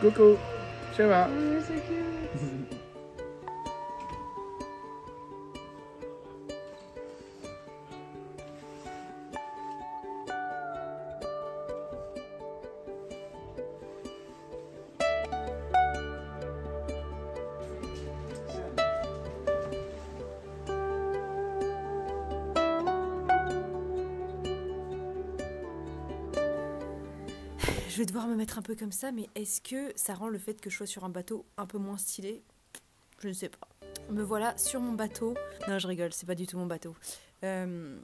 Coucou, ça va? Oh, c'est cute. Je vais devoir me mettre un peu comme ça, mais est-ce que ça rend le fait que je sois sur un bateau un peu moins stylé? Je ne sais pas. Me voilà sur mon bateau. Non, je rigole, c'est pas du tout mon bateau. Je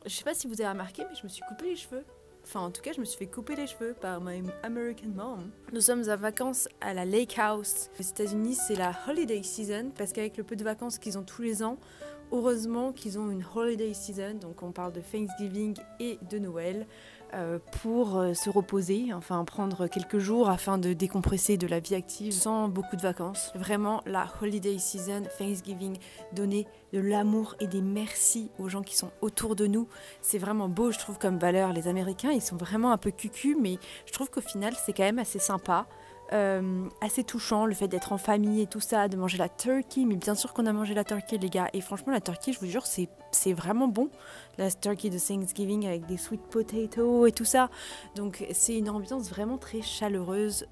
sais pas si vous avez remarqué, mais je me suis coupé les cheveux. Enfin, en tout cas, je me suis fait couper les cheveux par my American mom. Nous sommes en vacances à la Lake House. Aux États-Unis, c'est la holiday season, parce qu'avec le peu de vacances qu'ils ont tous les ans, heureusement qu'ils ont une holiday season, donc on parle de Thanksgiving et de Noël, pour se reposer, enfin prendre quelques jours afin de décompresser de la vie active sans beaucoup de vacances. Vraiment la holiday season, Thanksgiving, donner de l'amour et des merci aux gens qui sont autour de nous. C'est vraiment beau, je trouve, comme valeur. Les Américains, ils sont vraiment un peu cucu, mais je trouve qu'au final, c'est quand même assez sympa. Assez touchant, le fait d'être en famille et tout ça, de manger la turkey, mais bien sûr qu'on a mangé la turkey les gars, et franchement la turkey, je vous jure, c'est vraiment bon, la turkey de Thanksgiving avec des sweet potatoes et tout ça, donc c'est une ambiance vraiment très chaleureuse.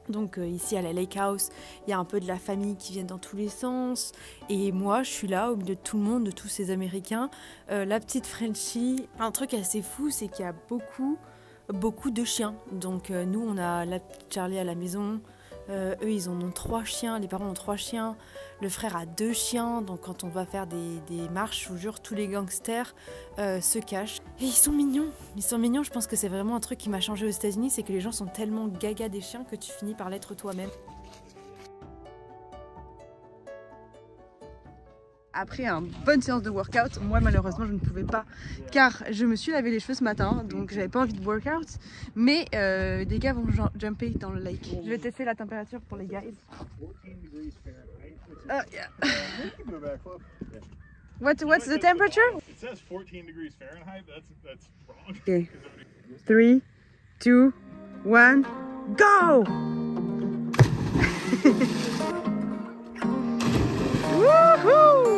Donc ici à la Lake House, il y a un peu de la famille qui vient dans tous les sens, et moi je suis là au milieu de tout le monde, de tous ces Américains, la petite Frenchie. Un truc assez fou, c'est qu'il y a beaucoup de chiens. Donc nous on a la petite Charlie à la maison, eux ils en ont 3 chiens, les parents ont 3 chiens, le frère a 2 chiens, donc quand on va faire des marches, je vous jure, tous les gangsters se cachent. Et ils sont mignons, je pense que c'est vraiment un truc qui m'a changé aux États-Unis, c'est que les gens sont tellement gaga des chiens que tu finis par l'être toi-même. Après une bonne séance de workout, moi malheureusement je ne pouvais pas car je me suis lavé les cheveux ce matin, donc j'avais pas envie de workout, mais des gars vont jumper dans le lake. Je vais tester la température pour les guys. Oh yeah. What's the temperature? It says 14 degrees Fahrenheit. That's wrong. Okay. 3, 2, 1, go! Woohoo!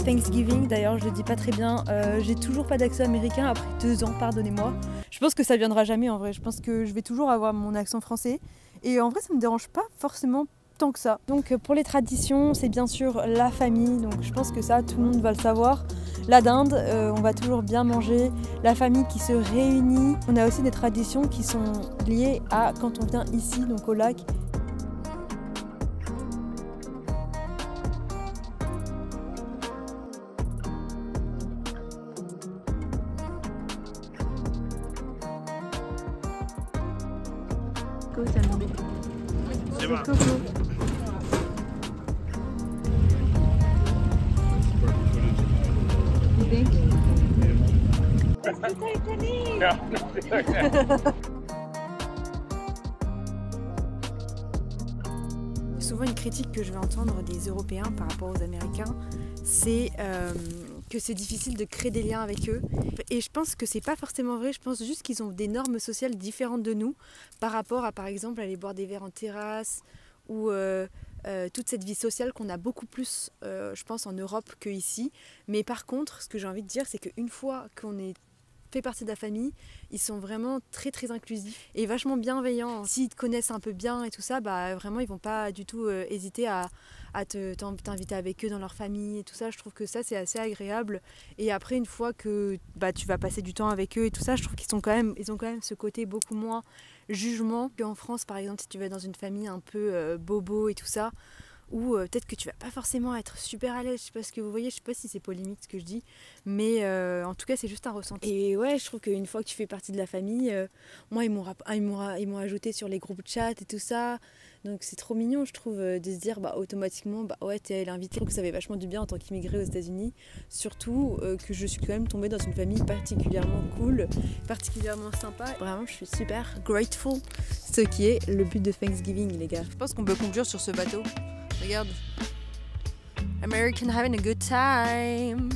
Thanksgiving, d'ailleurs je le dis pas très bien, j'ai toujours pas d'accent américain après 2 ans, pardonnez-moi. Je pense que ça viendra jamais en vrai, je pense que je vais toujours avoir mon accent français et en vrai ça me dérange pas forcément tant que ça. Donc pour les traditions, c'est bien sûr la famille, donc je pense que ça tout le monde va le savoir. La dinde, on va toujours bien manger, la famille qui se réunit. On a aussi des traditions qui sont liées à quand on vient ici, donc au lac. C'est bon. You think? Souvent une critique que je vais entendre des Européens par rapport aux Américains, c'est que c'est difficile de créer des liens avec eux. Et je pense que c'est pas forcément vrai, je pense juste qu'ils ont des normes sociales différentes de nous par rapport à par exemple aller boire des verres en terrasse ou toute cette vie sociale qu'on a beaucoup plus, je pense, en Europe qu'ici. Mais par contre, ce que j'ai envie de dire, c'est qu'une fois qu'on est fait partie de la famille, ils sont vraiment très très inclusifs et vachement bienveillants. S'ils te connaissent un peu bien et tout ça, bah vraiment ils vont pas du tout hésiter à t'inviter avec eux dans leur famille et tout ça. Je trouve que ça c'est assez agréable. Et après une fois que tu vas passer du temps avec eux et tout ça, je trouve qu'ils ont quand même ce côté beaucoup moins jugement qu'en France par exemple si tu vas dans une famille un peu bobo et tout ça. Ou peut-être que tu vas pas forcément être super à l'aise, je sais pas ce que vous voyez, je sais pas si c'est polémique ce que je dis, mais en tout cas c'est juste un ressenti. Et ouais, je trouve qu'une fois que tu fais partie de la famille, moi ils m'ont ajouté sur les groupes de chat et tout ça, donc c'est trop mignon je trouve de se dire automatiquement ouais t'es l'invité. Je trouve que ça fait vachement du bien en tant qu'immigré aux États-Unis, surtout que je suis quand même tombée dans une famille particulièrement cool, particulièrement sympa. Vraiment je suis super grateful, ce qui est le but de Thanksgiving les gars. Je pense qu'on peut conclure sur ce bateau. Regarde. American having a good time.